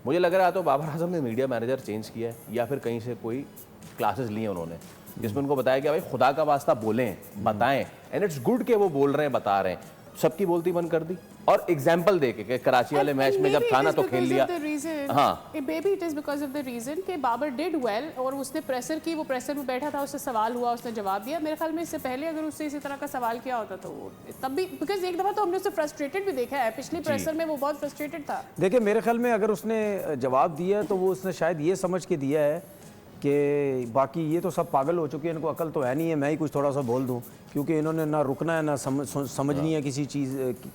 मुझे लग रहा है तो बाबर आजम ने मीडिया मैनेजर चेंज किया है या फिर कहीं से कोई क्लासेस लिए उन्होंने जिसमें उनको बताया कि भाई खुदा का वास्ता बोलें, बताएं, एंड इट्स गुड कि वो बोल रहे हैं, बता रहे हैं। सबकी बोलती बंद कर दी और एग्जाम्पल दे के कराची वाले मैच में जब था ना तो खेल लिया। हाँ, maybe it is because of the reason कि बाबर डिड वेल और उसने प्रेशर की, वो प्रेशर में बैठा था, उससे सवाल हुआ, उसने जवाब दिया। मेरे ख्याल में इससे पहले अगर उससे इसी तरह का सवाल किया होता तो वो तब भी, बिकॉज एक दफ़ा तो हमने उससे फ्रस्ट्रेटेड भी देखा है, पिछले प्रेशर में वो बहुत फ्रस्ट्रेटेड था। देखिए मेरे ख्याल में अगर उसने जवाब दिया तो वो उसने शायद ये समझ के दिया है कि बाकी ये तो सब पागल हो चुके हैं, इनको अकल तो है नहीं है, मैं ही कुछ थोड़ा सा बोल दूं, क्योंकि इन्होंने ना रुकना है ना समझनी है किसी चीज़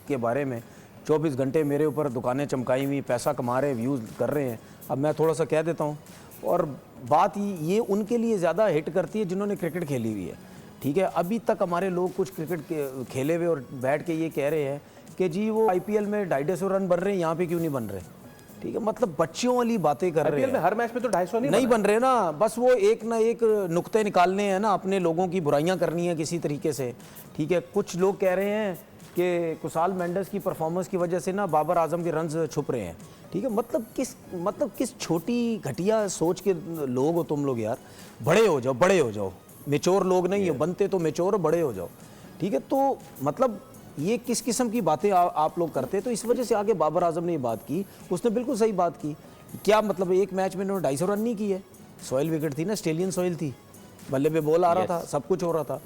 के बारे में। 24 घंटे मेरे ऊपर दुकानें चमकाई हुई, पैसा कमा रहे, व्यूज़ कर रहे हैं। अब मैं थोड़ा सा कह देता हूँ, और बात ये उनके लिए ज़्यादा हिट करती है जिन्होंने क्रिकेट खेली हुई है। ठीक है, अभी तक हमारे लोग कुछ क्रिकेट खेले हुए और बैठ के ये कह रहे हैं कि जी वो IPL में 250 रन बन रहे हैं, यहाँ पे क्यों नहीं बन रहे। ठीक है, मतलब बच्चियों वाली बातें कर रहे हैं। में हर मैच में तो 250 नहीं बन रहे ना, बस वो एक ना एक नुक्ते निकालने हैं ना, अपने लोगों की बुराइयां करनी है किसी तरीके से। ठीक है, कुछ लोग कह रहे हैं कि कुसाल मेंडस की परफॉर्मेंस की वजह से ना बाबर आजम के रन्स छुप रहे हैं। ठीक है, मतलब किस छोटी घटिया सोच के लोग हो तुम लोग यार। बड़े हो जाओ, मेच्योर लोग नहीं हो, बनते तो मेच्योर हो, बड़े हो जाओ। ठीक है, तो मतलब ये किस किस्म की बातें आप लोग करते हैं। तो इस वजह से आगे बाबर आजम ने ये बात की, उसने बिल्कुल सही बात की। क्या मतलब एक मैच में उन्होंने 250 रन नहीं किए, सॉइल विकेट थी ना, ऑस्ट्रेलियन सॉइल थी, बल्ले पे बॉल आ रहा था, सब कुछ हो रहा था।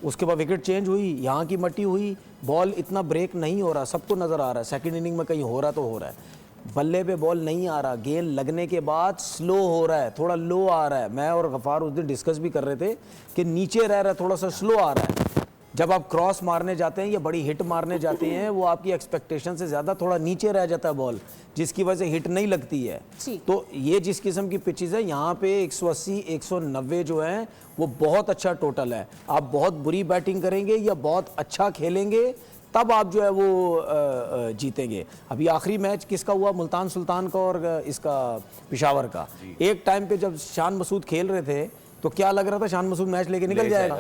उसके बाद विकेट चेंज हुई, यहाँ की मट्टी हुई, बॉल इतना ब्रेक नहीं हो रहा, सबको नज़र आ रहा है। सेकंड इनिंग में कहीं हो रहा तो हो रहा है, बल्ले पे बॉल नहीं आ रहा, गेंद लगने के बाद स्लो हो रहा है, थोड़ा लो आ रहा है। मैं और गफ़ार उस दिन डिस्कस भी कर रहे थे कि नीचे रह रहा है, थोड़ा सा स्लो आ रहा है। जब आप क्रॉस मारने जाते हैं या बड़ी हिट मारने जाते हैं, वो आपकी एक्सपेक्टेशन से ज़्यादा थोड़ा नीचे रह जाता है बॉल, जिसकी वजह से हिट नहीं लगती है। तो ये जिस किस्म की पिचेज़ है, यहाँ पे 180 190 जो है वो बहुत अच्छा टोटल है। आप बहुत बुरी बैटिंग करेंगे या बहुत अच्छा खेलेंगे तब आप जो है वो जीतेंगे। अभी आखिरी मैच किसका हुआ, मुल्तान सुल्तान का और इसका पिशावर का। एक टाइम पे जब शान मसूद खेल रहे थे तो क्या लग रहा था शान मसूद मैच लेके निकल जाएगा,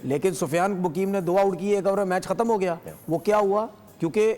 लेकिन सुफियान बुकीम ने 2 आउट किए, एक ओवर मैच खत्म हो गया। वो क्या हुआ, क्योंकि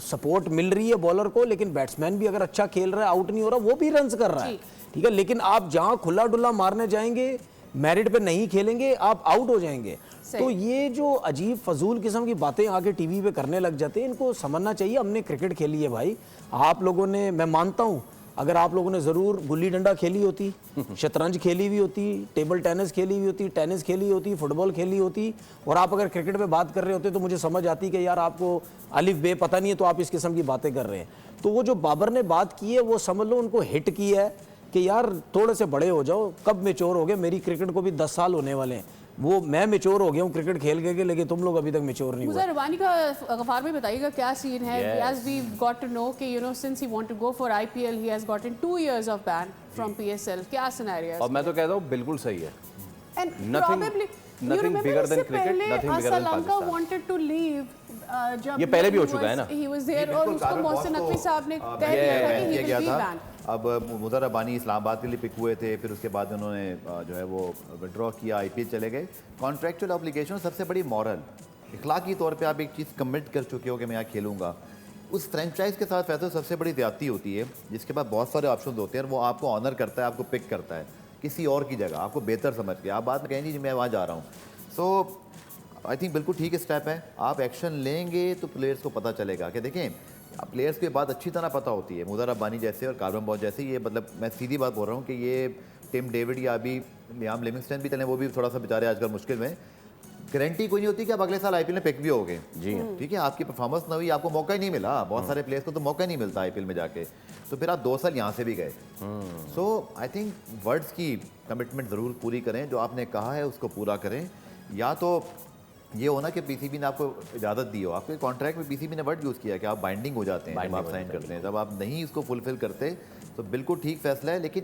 सपोर्ट मिल रही है बॉलर को, लेकिन बैट्समैन भी अगर अच्छा खेल रहा है, आउट नहीं हो रहा, वो भी रन्स कर रहा है। ठीक है, लेकिन आप जहां खुला डुल्ला मारने जाएंगे, मेरिट पे नहीं खेलेंगे, आप आउट हो जाएंगे। तो ये जो अजीब फजूल किस्म की बातें आके टीवी पे करने लग जाते हैं, इनको समझना चाहिए। हमने क्रिकेट खेली है भाई, आप लोगों ने, मैं मानता हूँ अगर आप लोगों ने ज़रूर गुल्ली डंडा खेली होती, शतरंज खेली हुई होती, टेबल टेनिस खेली हुई होती, टेनिस खेली होती, फुटबॉल खेली होती, और आप अगर क्रिकेट पे बात कर रहे होते तो मुझे समझ आती कि यार आपको अलिफ बे पता नहीं है तो आप इस किस्म की बातें कर रहे हैं। तो वो जो बाबर ने बात की है वो समझ लो उनको हिट की है कि यार थोड़े से बड़े हो जाओ, कब मैच्योर हो गए। मेरी क्रिकेट को भी 10 साल होने वाले हैं, वो मैं मैच्योर हो गया हूँ क्रिकेट खेल के, लेकिन तुम लोग अभी तक मैच्योर नहीं हुए। रबानी का गफार में बताइएगा क्या सीन है। As we got to know कि since he want to go for IPL he has gotten 2 years of ban from PSL, क्या सिनेरियो है? और मैं तो कहता हूँ बिल्कुल सही है। And probably nothing bigger than cricket, nothing bigger than Pakistan. wanted to leave जब ये पहले भी हो चुका है ना, he was there, और उसको मोहसिन नकवी साहब ने कह दिया था कि he will be banned। अब मुदर रबानी इस्लामाबाद के लिए पिक हुए थे, फिर उसके बाद उन्होंने जो है वो विड्रॉ किया, IPL चले गए। कॉन्ट्रैक्चुअल ऑब्लिगेशन सबसे बड़ी मॉरल इखलाकी तौर पे आप एक चीज़ कमिट कर चुके हो कि मैं यहाँ खेलूँगा, उस फ्रेंचाइज के साथ फैसला सबसे बड़ी ज़्यादती होती है, जिसके बाद बहुत सारे ऑप्शन होते हैं और वो आपको ऑनर करता है, आपको पिक करता है किसी और की जगह, आपको बेहतर समझ के। आप बाद में कहेंगे जी मैं वहाँ जा रहा हूँ। सो आई थिंक बिल्कुल ठीक स्टेप है। आप एक्शन लेंगे तो प्लेयर्स को पता चलेगा कि देखें, प्लेयर्स की बात अच्छी तरह पता होती है। मुदर रब्बानी जैसे और कार्बन बॉस जैसे, ये मतलब मैं सीधी बात बोल रहा हूँ कि ये टिम डेविड या अभी लियाम लिविंगस्टन भी चले, वो भी थोड़ा सा बेचारे आजकल मुश्किल में, गारंटी कोई नहीं होती कि आप अगले साल IPL में पिक भी हो गए। जी ठीक है, आपकी परफॉर्मेंस ना हुई, आपको मौका ही नहीं मिला। बहुत सारे प्लेयर्स को तो मौका ही नहीं मिलता IPL में जाके, तो फिर आप 2 साल यहाँ से भी गए। सो आई थिंक वर्ड्स की कमिटमेंट ज़रूर पूरी करें, जो आपने कहा है उसको पूरा करें। या तो ये होना कि PCB ने आपको इजाज़त दी हो, आपके कॉन्ट्रैक्ट में PCB ने वर्ड यूज़ किया कि आप बाइंडिंग हो जाते हैं जब आप साइन करते हैं, जब आप नहीं इसको फुलफिल करते तो बिल्कुल ठीक फैसला है। लेकिन